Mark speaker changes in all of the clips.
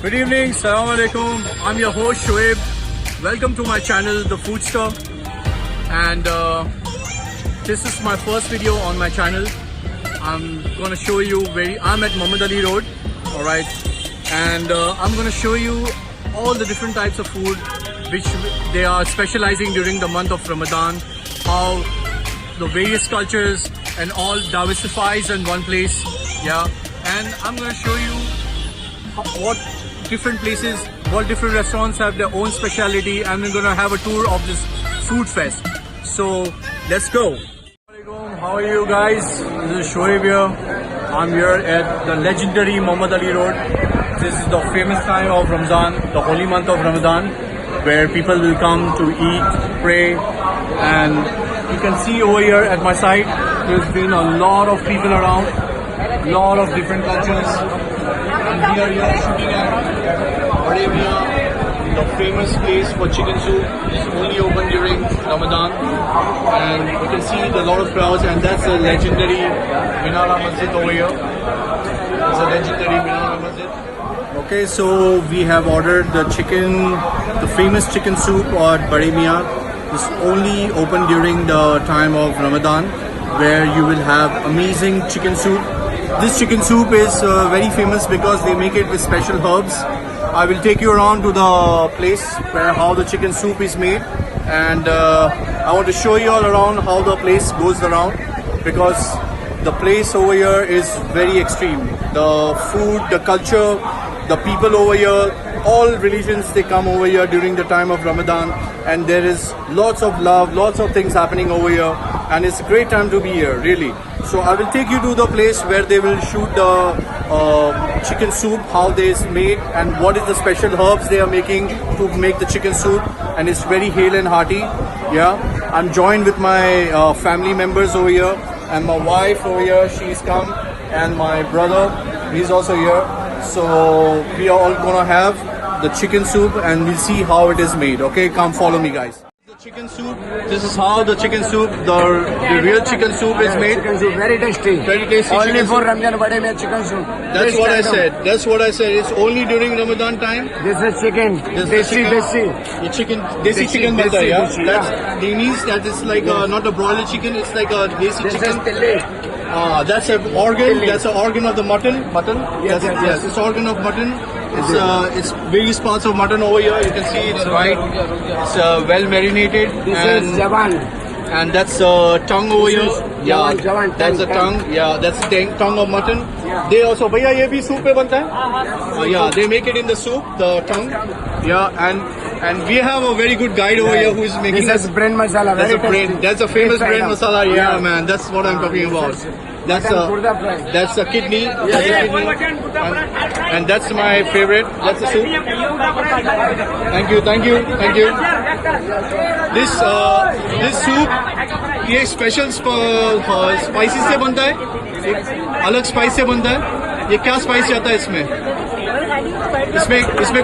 Speaker 1: Good evening, Assalamu alaikum. I'm your host Shoaib. Welcome to my channel, The Food Store. And this is my first video on my channel. I'm gonna show you I'm at Muhammad Ali Road, alright. And I'm gonna show you all the different types of food which they are specializing during the month of Ramadan. How the various cultures and all diversifies in one place, yeah. And I'm gonna show you what different places, what different restaurants have their own speciality, and we're gonna have a tour of this food fest. So let's go. How are you guys? This is Shoaib here. I'm here at the legendary Muhammad Ali Road. This is the famous time of Ramadan, the holy month of Ramadan, where people will come to eat, pray, and you can see over here at my side, there's been a lot of people around, a lot of different cultures. And we are here shooting at Arabia, the famous place for chicken soup. It's only open during Ramadan, and you can see a lot of crowds, and that's a legendary Minara Masjid over here. It's a legendary Minara Masjid. Okay, so we have ordered the famous chicken soup at Bade Mian. It's only open during the time of Ramadan, where you will have amazing chicken soup. This chicken soup is very famous because they make it with special herbs. I will take you around to the place where how the chicken soup is made, and I want to show you all around how the place goes around, because the place over here is very extreme. The food, the culture, the people over here, all religions, they come over here during the time of Ramadan, and there is lots of love, lots of things happening over here, and it's a great time to be here, really. So I will take you to the place where they will shoot the chicken soup, how they is made, and what is the special herbs they are making to make the chicken soup, and it's very hale and hearty. Yeah, I'm joined with my family members over here, and my wife over here, she's come, and my brother, he's also here. So we are all gonna have the chicken soup, and we'll see how it is made. Okay, come follow me, guys. The chicken soup. This is how the chicken soup, the real chicken soup is made.
Speaker 2: Chicken soup, very tasty.
Speaker 1: Very tasty.
Speaker 2: Only for Ramadan Bade Mian chicken soup.
Speaker 1: That's what I said. That's what I said. It's only during Ramadan time.
Speaker 2: This is chicken. Desi.
Speaker 1: The chicken, desi chicken butter, yeah. That's Danish. That is like not a broiler chicken. It's like a desi chicken.
Speaker 2: This is
Speaker 1: that's an organ. That's an organ of the mutton.
Speaker 2: Yes.
Speaker 1: It's organ of mutton. It's various parts of mutton over here. You can see it's white. It's well marinated.
Speaker 2: This is jawan.
Speaker 1: And that's tongue over here. Yeah,
Speaker 2: jawan,
Speaker 1: that's the tongue. Yeah, that's the tongue of mutton. They also, bhaiya, ye bhi soup pe banta hai? Yeah, they make it in the soup, the tongue. Yeah, and we have a very good guide over here who is making.
Speaker 2: This is brain masala.
Speaker 1: That's a famous brain masala. Yeah, man, that's what I'm talking about. That's a kidney. And that's my favorite. That's the soup. Thank you. This soup, ये special spicy से बनता है, एक अलग spice से बनता है. ये क्या स्पाइस आता है इसमें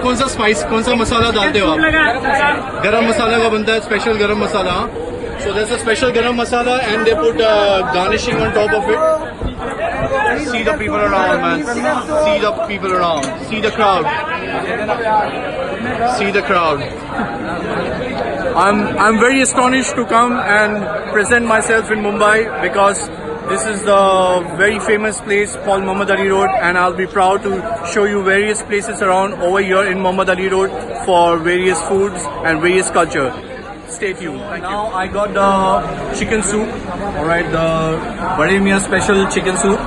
Speaker 1: कौन सा मसाला डालते हो आप? गरम मसाला का बनता है, स्पेशल गरम मसाला. So there's a special garam masala, and they put garnishing on top of it. See the people around, man. See the people around. See the crowd. See the crowd. I'm very astonished to come and present myself in Mumbai, because this is the very famous place called Muhammad Ali Road, and I'll be proud to show you various places around over here in Muhammad Ali Road for various foods and various culture. Stay tuned. Now I got the chicken soup, alright, the Bade Mian special chicken soup,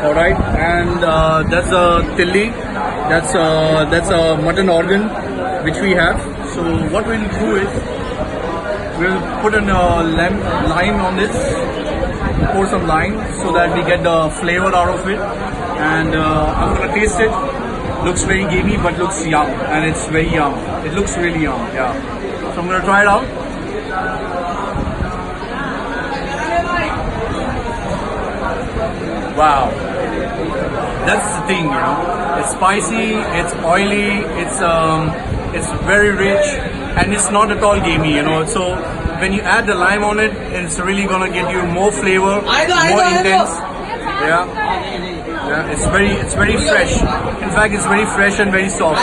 Speaker 1: alright, and that's a tilli, that's a mutton organ which we have. So what we'll do is, we'll put a lime on this, pour some lime so that we get the flavor out of it, and I'm gonna taste it. Looks very gamey, but looks yum, and it's very yum. It looks really yum, yeah. So I'm gonna try it out. Wow, that's the thing, you know. It's spicy, it's oily, it's very rich, and it's not at all gamey, you know. So when you add the lime on it, it's really gonna get you more flavor, more intense. Yeah. Yeah, it's very fresh. In fact, it's very fresh and very soft.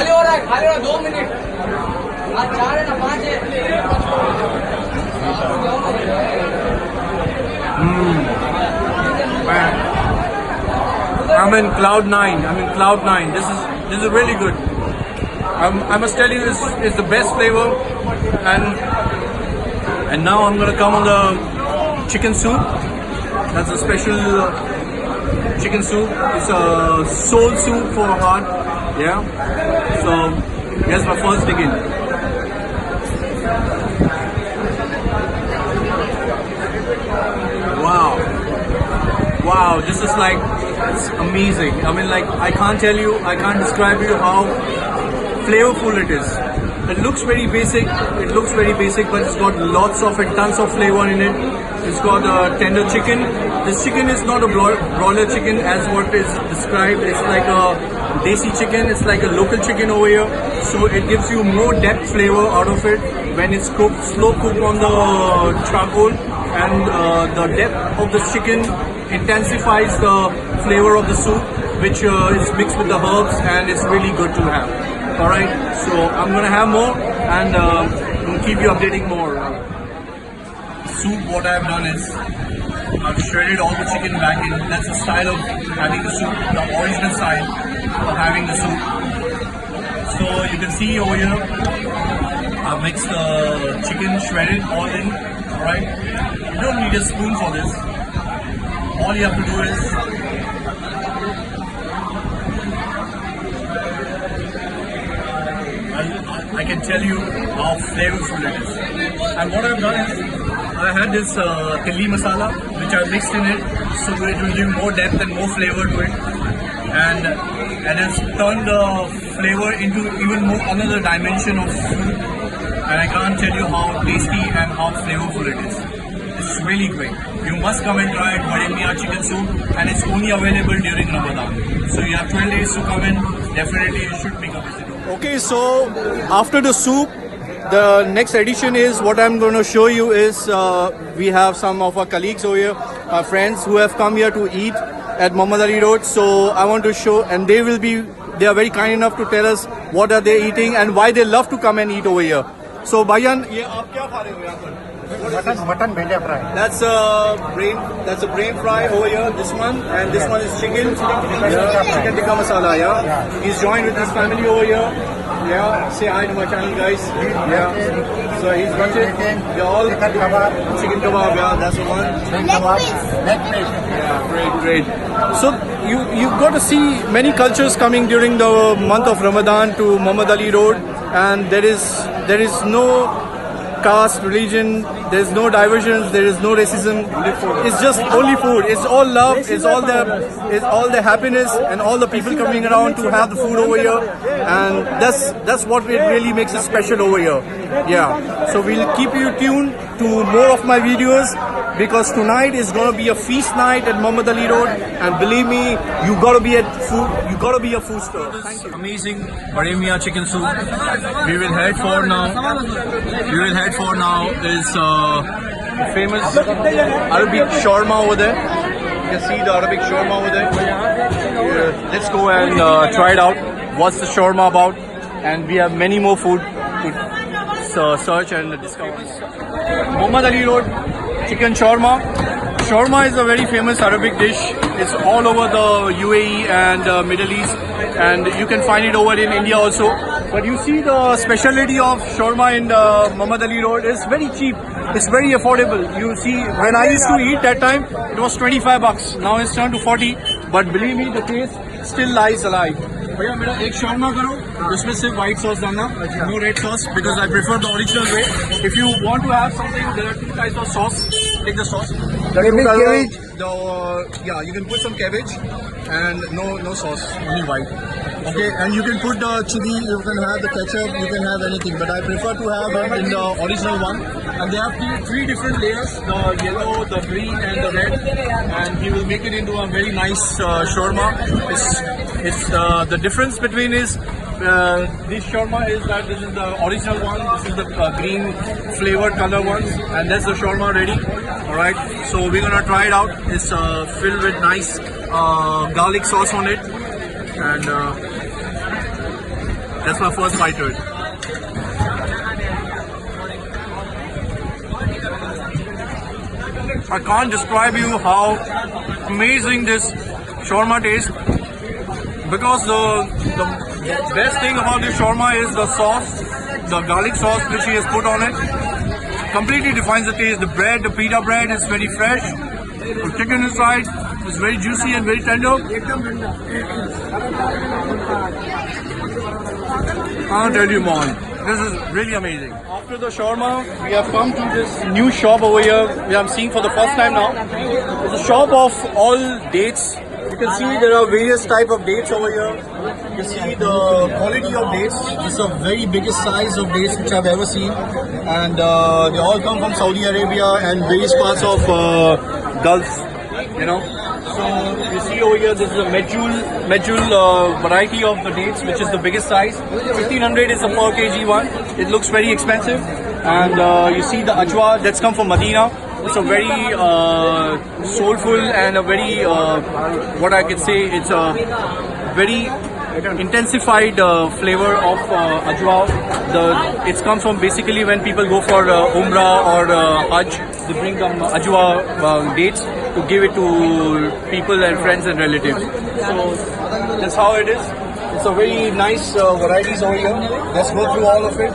Speaker 1: Man. I'm in cloud nine. This is really good. I must tell you, this is the best flavor. And now I'm gonna come on the chicken soup. That's a special chicken soup. It's a soul soup for heart. Yeah. So here's my first dig in. Wow, this is like, it's amazing. I mean, like, I can't describe you how flavorful it is. It looks very basic, but it's got lots of and tons of flavor in it. It's got a tender chicken. This chicken is not a broiler chicken as what is described. It's like a desi chicken, it's like a local chicken over here. So it gives you more depth flavor out of it when it's cooked, slow cooked on the charcoal. And the depth of the chicken intensifies the flavor of the soup, which is mixed with the herbs, and it's really good to have. Alright, so I'm gonna have more and we'll keep you updating more. Soup, what I've done is I've shredded all the chicken back in. That's the style of having the soup, the original style of having the soup. So you can see over here, I've mixed the chicken shredded all in. Alright, you don't need a spoon for this. All you have to do is I can tell you how flavorful it is. And what I've done is I had this tilli masala which I mixed in it, so it will give more depth and more flavor to it. And it has turned the flavor into even more another dimension of food. And I can't tell you how tasty and how flavorful it is. It's really great. You must come and try it, Bade Mian chicken soup, and it's only available during Ramadan. So you have 12 days to come in. Definitely you should make a visit. Okay, so after the soup, the next addition is what I'm going to show you is we have some of our colleagues over here, our friends who have come here to eat at Muhammad Ali Road. So I want to show, and they are very kind enough to tell us what are they eating and why they love to come and eat over here. So Bhayan, ye aap kya kha rahe ho yahan par?
Speaker 2: Mutton bhela fry.
Speaker 1: That's a brain fry over here. This one and this one is chicken tikka masala. Yeah. He's joined with his family over here. Yeah. Say hi to my channel, guys. Yeah. So he's watching. They're all chicken kebab. Yeah, that's the one.
Speaker 2: Leg piece.
Speaker 1: Yeah, great. So you've got to see many cultures coming during the month of Ramadan to Muhammad Ali Road, and there is no caste, religion, there's no diversions, there is no racism. It's just only food. It's all love, it's all the happiness and all the people coming around to have the food over here. And that's what it really makes it special over here. Yeah. So we'll keep you tuned to more of my videos, because tonight is going to be a feast night at Muhammad Ali Road, and believe me, you got to be a food store. Thank you. Amazing Bade Mian chicken soup. We will head for now is the famous Arabic shawarma over there. You can see the Arabic shawarma over there. Let's go and try it out. What's the shawarma about? And we have many more food to search and discover. Muhammad Ali Road chicken shawarma. Shawarma is a very famous Arabic dish. It's all over the UAE and Middle East, and you can find it over in India also. But you see, the specialty of shawarma in Muhammad Ali Road is very cheap. It's very affordable. You see, when I used to eat that time, it was 25 bucks. Now it's turned to 40. But believe me, the taste still lies alive. भैया मेरा एक shawarma करो, उसमें सिर्फ white sauce डालना, no red sauce, because I prefer the original way. If you want to have something, there are two types of sauce. Take the sauce.
Speaker 2: Cabbage.
Speaker 1: You can put some cabbage and no sauce, only white. Okay, and you can put the chili, you can have the ketchup, you can have anything, but I prefer to have it in the original one. And they have three different layers, the yellow, the green and the red, and he will make it into a very nice shawarma. The difference between this shawarma is that this is the original one. This is the green flavored color ones, and that's the shawarma ready. All right, so we're gonna try it out. It's filled with nice garlic sauce on it, and that's my first bite to it. I can't describe you how amazing this shawarma tastes, because the best thing about this shawarma is the sauce, the garlic sauce which he has put on it. Completely defines the taste. The bread, the pita bread is very fresh. The chicken inside is very juicy and very tender. I'll tell you, man, this is really amazing. After the shawarma, we have come to this new shop over here. We are seeing for the first time now. It's a shop of all dates. You can see there are various type of dates over here. You see the quality of dates. It's the very biggest size of dates which I've ever seen, and they all come from Saudi Arabia and various parts of Gulf. You know. So you see over here, this is a medjool variety of the dates, which is the biggest size. 1500 is a per kg one. It looks very expensive, and you see the ajwa that's come from Medina. It's a very soulful and a very what I can say, it's a very intensified flavor of ajwa. It's comes from basically when people go for umrah or hajj, they bring them ajwa dates to give it to people and friends and relatives. So that's how it is. It's a very nice varieties over here. Let's go through all of it.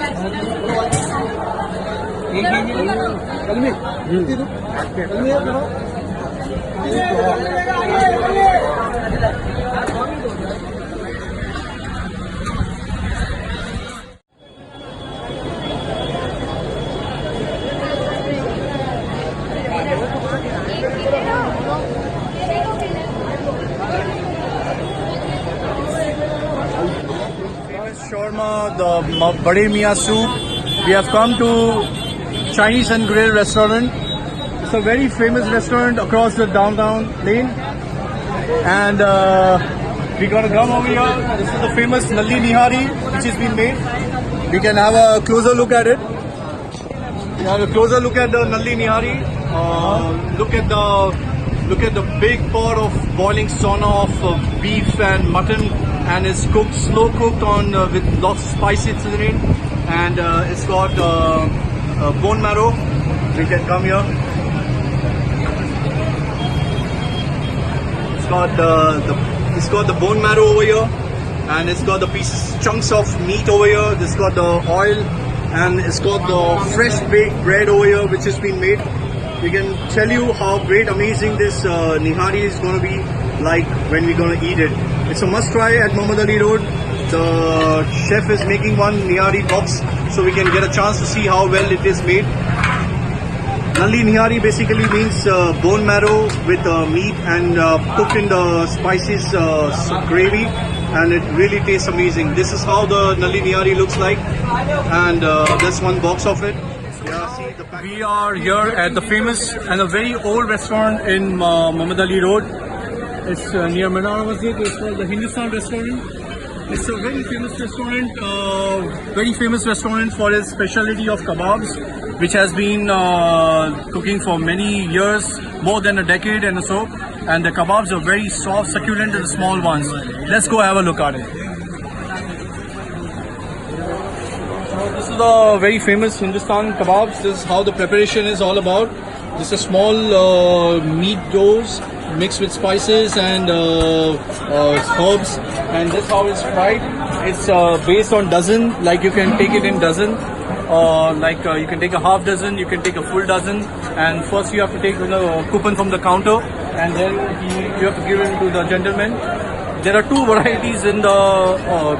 Speaker 1: Shawarma, the Bade Mian soup. We have come to Chinese and Grill restaurant. It's a very famous restaurant across the downtown lane, and we got to come over here. This is the famous Nalli Nihari which has been made. We can have a closer look at it. We have a closer look at the Nalli Nihari. Look at the big pot of boiling sauna of beef and mutton, and it's cooked, slow cooked on with lots of spices in it, and it's got bone marrow. We can come here. It's got the bone marrow over here, and it's got the pieces, chunks of meat over here. It's got the oil, and it's got the fresh baked bread over here which has been made. We can tell you how great, amazing this nihari is going to be like when we're going to eat it. It's a must try at Muhammad Ali Road. The chef is making one nihari box, so we can get a chance to see how well it is made. Nalli Nihari basically means bone marrow with meat and cooked in the spices gravy, and it really tastes amazing. This is how the Nalli Nihari looks like, and that's one box of it. We are here at the famous and a very old restaurant in Muhammad Ali Road. It's near Minara Masjid. It's called the Hindustan Restaurant. It's a very famous restaurant for its specialty of kebabs, which has been cooking for many years, more than a decade and so. And the kebabs are very soft, succulent, and small ones. Let's go have a look at it. This is the very famous Hindustan kebabs. This is how the preparation is all about. This is small meat doughs mixed with spices and herbs, and this is how it's fried. It's based on dozen, like you can take it in dozen, you can take a half dozen, you can take a full dozen, and first you have to take a coupon from the counter, and then you have to give it to the gentleman. There are two varieties in the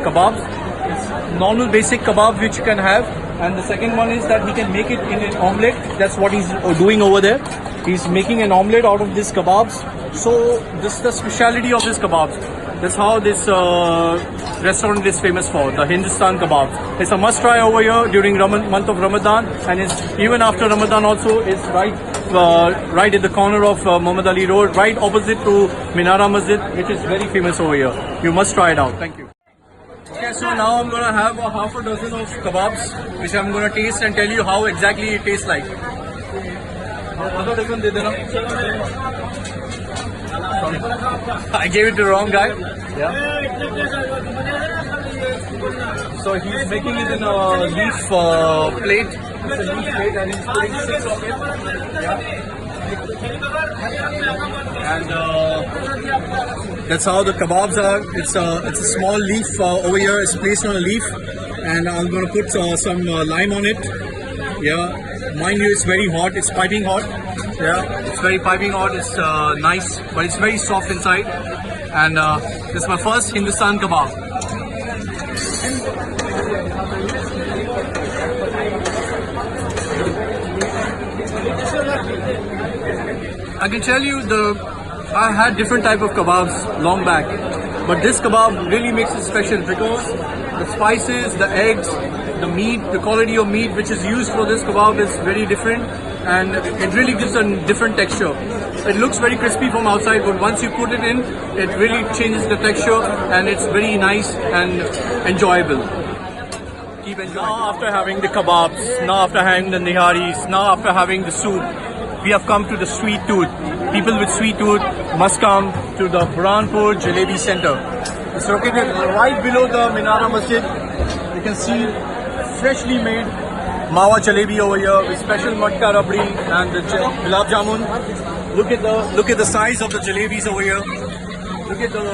Speaker 1: kebabs. It's normal basic kebab which you can have, and the second one is that he can make it in an omelette. That's what he's doing over there. He's making an omelette out of these kebabs. So this is the speciality of this kebabs. That's how this restaurant is famous for, the Hindustan kebabs. It's a must try over here during month of Ramadan, and it's even after Ramadan also. It's right at the corner of Muhammad Ali Road, right opposite to Minara Masjid, which is very famous over here. You must try it out. Thank you. Okay, Okay, so now I'm gonna have a half a dozen of kebabs, which I'm gonna taste and tell you how exactly it tastes like. आधा dozen दे देना. I gave it to the wrong guy. Yeah. So he's making it in a leaf plate. It's a leaf plate and he's putting 6 of it. Yeah. And that's how the kebabs are. It's a small leaf over here. It's placed on a leaf, and I'm gonna put some lime on it. Yeah, mind you, it's very hot. It's piping hot. Yeah, it's very piping hot. It's nice, but it's very soft inside. And this is my first Hindustan kebab. I can tell you I had different type of kebabs long back, but this kebab really makes it special because the spices, the eggs, the meat, the quality of meat which is used for this kebab is very different, and it really gives a different texture. It looks very crispy from outside, but once you put it in, it really changes the texture and it's very nice and enjoyable. Keep enjoying. Now after having the kebabs, now after having the niharis, now after having the soup, we have come to the sweet tooth. People with sweet tooth must come to the Burhanpur Jalebi Center. It's located right below the Minara Masjid. You can see freshly made Mawa Jalebi over here with special matka rabdi and the gulab jamun. Look at the size of the jalebis over here. Look at the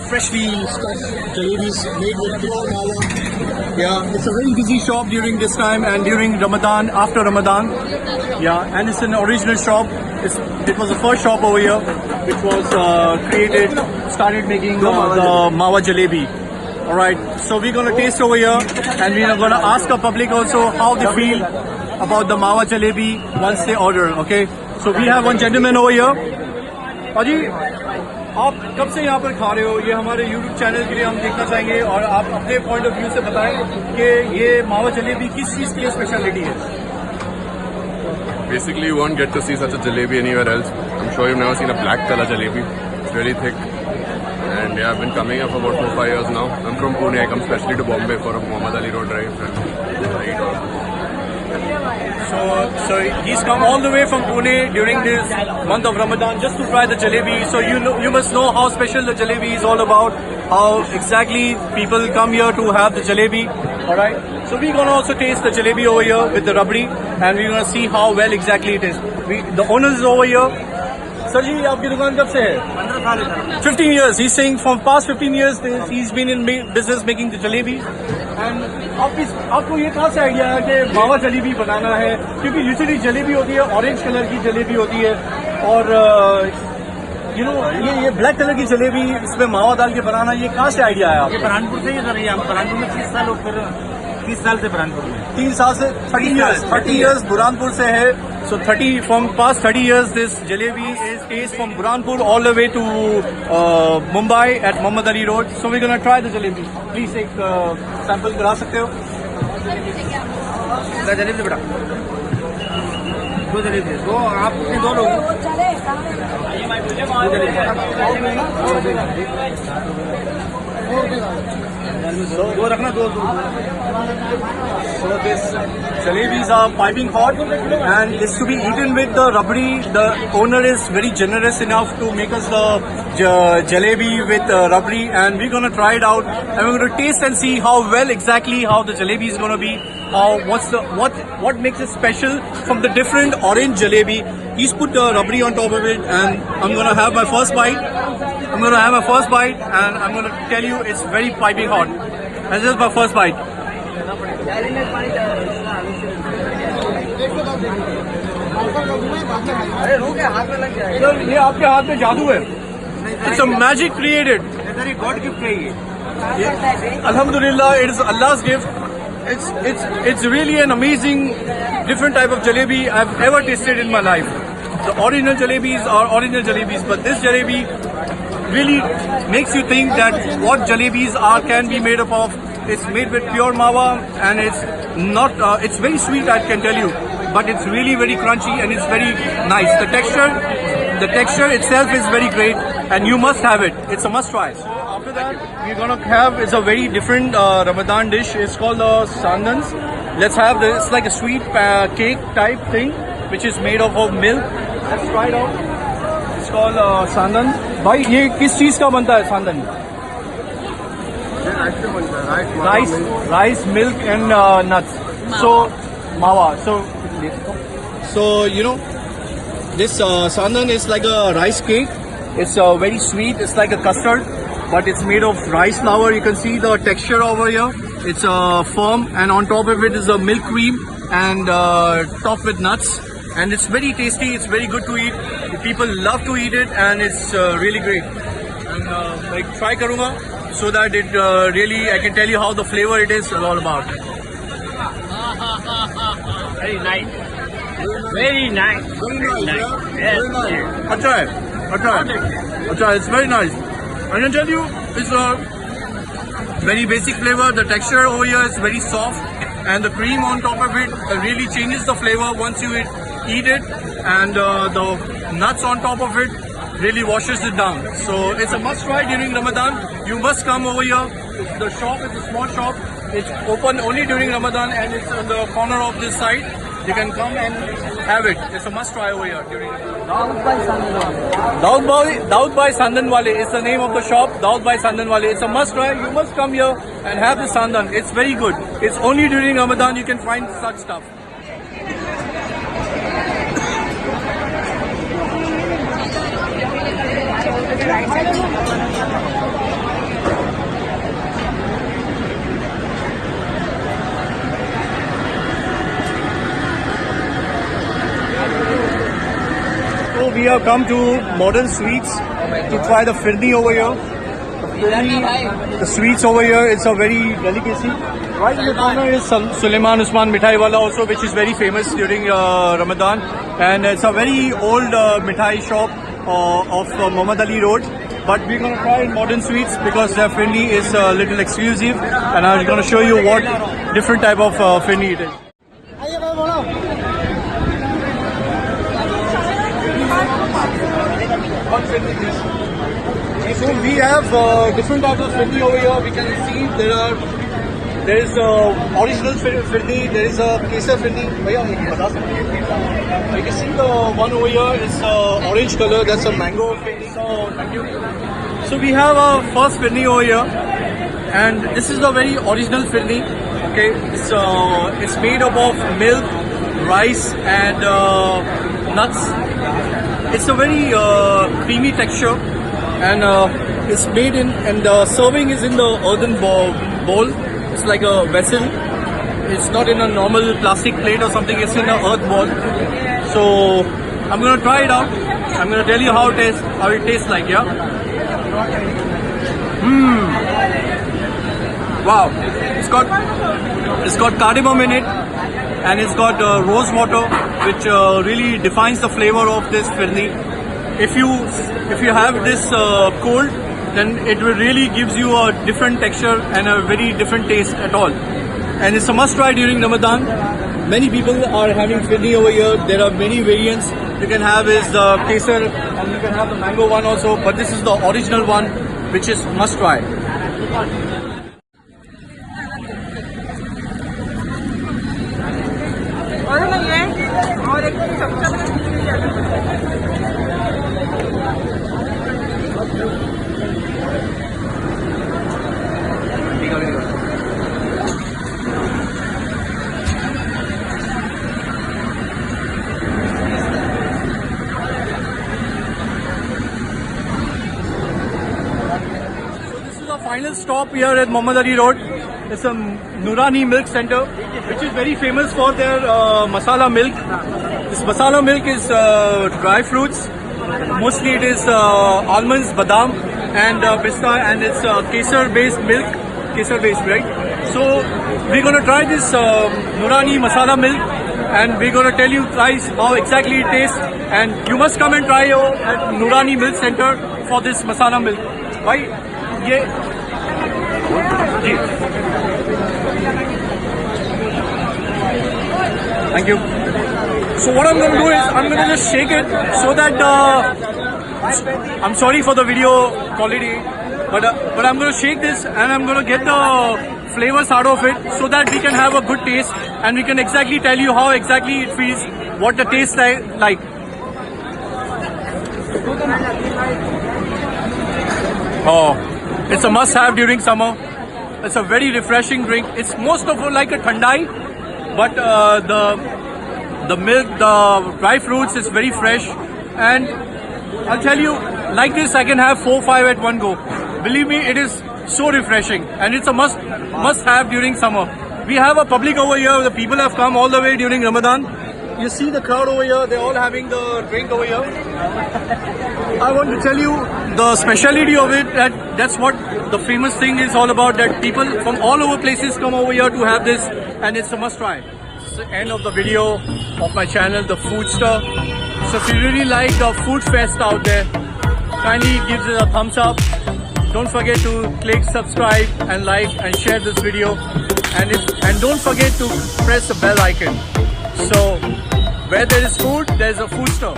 Speaker 1: freshly stuffed jalebis made with pure mawa. Yeah, it's a very busy shop during this time and during Ramadan, after Ramadan. Yeah, and it's an original shop. It was the first shop over here which was started making the Mawa Jalebi. Alright, so we're gonna taste over here and we're gonna ask the public also how they feel about the Mawa Jalebi once they order, okay? So we have one gentleman over here. Paji, आप कब से यहाँ पर खा रहे हो? ये हमारे YouTube चैनल के लिए हम देखना चाहेंगे और आप अपने पॉइंट ऑफ व्यू से बताएं कि ये मावा जलेबी किस चीज़ की स्पेशलिटी है?
Speaker 3: Basically, you won't get to see such a jalebi anywhere else. I'm sure you've never seen a black color jalebi. It's really thick. And yeah, I've been coming here for about 4-5 years now. I'm from Pune. I come specially to Bombay for a Mohammed Ali Road drive. And I eat all.
Speaker 1: So he's come all the way from Pune during this month of Ramadan just to try the jalebi. So you must know how special the jalebi is all about. How exactly people come here to have the jalebi. Alright. So we're gonna also taste the jalebi over here with the rabdi, and we're gonna see how well exactly it is. The owner is over here. Sir ji, आपकी दुकान कब से है? 15 years. He's saying from past 15 years he's been in business making the jalebi. And आपको ये कहाँ से idea है कि मावा जलेबी बनाना है? क्योंकि यूजुअली जलेबी होती है ऑरेंज कलर की जलेबी होती है और ये ब्लैक कलर की जलेबी इसमें मावा डाल के बनाना, ये कहाँ से आइडिया है?
Speaker 2: ये बुरहानपुर से ही सर, ये हम बुरहानपुर में 30 साल हो, फिर 30 साल से बुरहानपुर में
Speaker 1: 3 साल से 30 years बुरहानपुर से है. So 30 from past 30 years this jalebi is from Burhanpur all the way to Mumbai at Mohammed Ali Road. So we're gonna try the jalebi. Please एक sample करा सकते हो?
Speaker 2: जलेबी बेटा, 2 जलेबी, 2 आप 2 लोग. दो रखना, 2.
Speaker 1: So this jalebis are piping hot and it's to be eaten with the rabdi. The owner is very generous enough to make us the jalebi with rabdi, and we're gonna try it out and we're gonna taste and see how well exactly how the jalebi is gonna be. What makes it special from the different orange jalebi. He's put the rabdi on top of it, and I'm gonna have my first bite. and I'm gonna tell you it's very piping hot. And this is my first bite. ये आपके हाथ में जादू है. It's a magic created.
Speaker 2: God gift है ये.
Speaker 1: Alhamdulillah, it is Allah's gift. It's really an amazing, different type of jalebi I've ever tasted in my life. The original jalebis are original jalebis, but this jalebi really makes you think that what jalebis can be made up of. It's made with pure mawa, and it's not. It's very sweet, I can tell you, but it's really very crunchy and it's very nice. The texture itself is very great, and you must have it. It's a must try. So after that, we're gonna have is a very different Ramadan dish. It's called sandans. Let's have this. It's like a sweet cake type thing, which is made of milk. Let's try it out. It's called sandan. भाई ये किस चीज का बनता है sandan? Rice, milk, and nuts. So mawa. So you know, this sandan is like a rice cake. It's very sweet. It's like a custard, but it's made of rice flour. You can see the texture over here. It's firm, and on top of it is a milk cream and topped with nuts. And it's very tasty. It's very good to eat. People love to eat it, and it's really great. And like try karunga so that it really I can tell you how the flavor it is all about.
Speaker 2: Very nice. Very nice.
Speaker 1: Very nice.
Speaker 2: Yes.
Speaker 1: Very nice. Acha, it's very nice. I can tell you, it's a very basic flavor. The texture over here is very soft, and the cream on top of it really changes the flavor once you eat it, and the nuts on top of it really washes it down. So it's a must try during Ramadan. You must come over here. The shop is a small shop. It's open only during Ramadan, and it's on the corner of this side. You can come and have it. It's a must try over here during Daud Bhai Sandan Wale is the name of the shop. Daud Bhai Sandan Wale. It's a must try. You must come here and have the sandan. It's very good. It's only during Ramadan you can find such stuff. So we have come to Modern Sweets to try the firni over here. The sweets over here, it's a very delicacy. Right in the corner is Suleiman Usman Mithai Wala also, which is very famous during Ramadan. And it's a very old mithai shop of Muhammad Ali Road. But we're going to try Modern Sweets because their firni is a little exclusive. And I'm going to show you what different type of firni it is. So we have different types of firni over here. We can see there is original firni, there is a kesar firni. You can see the one over here is orange color. That's a mango firni. So thank you. So we have our first firni over here, and this is the very original firni. Okay, it's made up of milk, rice, and nuts. It's a very creamy texture, and it's made in, and the serving is in the earthen bowl. It's like a vessel. It's not in a normal plastic plate or something. It's in an earth bowl. So I'm gonna try it out. I'm gonna tell you how it tastes like. Yeah. Wow. It's got cardamom in it, and it's got rose water, which really defines the flavor of this firni. If you have this cold, then it will really gives you a different texture and a very different taste at all. And it's a must try during Ramadan. Many people are having firni over here. There are many variants. You can have is the kesar, and you can have the mango one also. But this is the original one, which is must try. Final stop here at Muhammad Ali Road. It's a Nurani Milk Center, which is very famous for their masala milk. This masala milk is dry fruits. Mostly it is almonds, badam, and pista, and it's kesar-based milk. Kesar-based, right? So we're gonna try this Nurani masala milk, and we're gonna tell you guys how exactly it tastes. And you must come and try at Nurani Milk Center for this masala milk. Why? Yeah. Thank you. So what I'm going to do is I'm going to just shake it so that I'm sorry for the video quality. But I'm gonna shake this and I'm gonna get the flavors out of it so that we can have a good taste and we can exactly tell you how exactly it feels, what the taste like. Oh, it's a must-have during summer. It's a very refreshing drink. It's most of all like a thandai, but the milk, the dry fruits is very fresh, and I'll tell you, like this I can have 4-5 at one go. Believe me, it is so refreshing, and it's a must-have during summer. We have a public over here. The people have come all the way during Ramadan. You see the crowd over here. They're all having the drink over here. I want to tell you the speciality of it. That's what the famous thing is all about. That people from all over places come over here to have this, and it's a must-try. This is the end of the video of my channel, The Food Star. So if you really like the food fest out there, kindly give it a thumbs up. Don't forget to click subscribe and like and share this video, and don't forget to press the bell icon. So where there is food, there is a food store.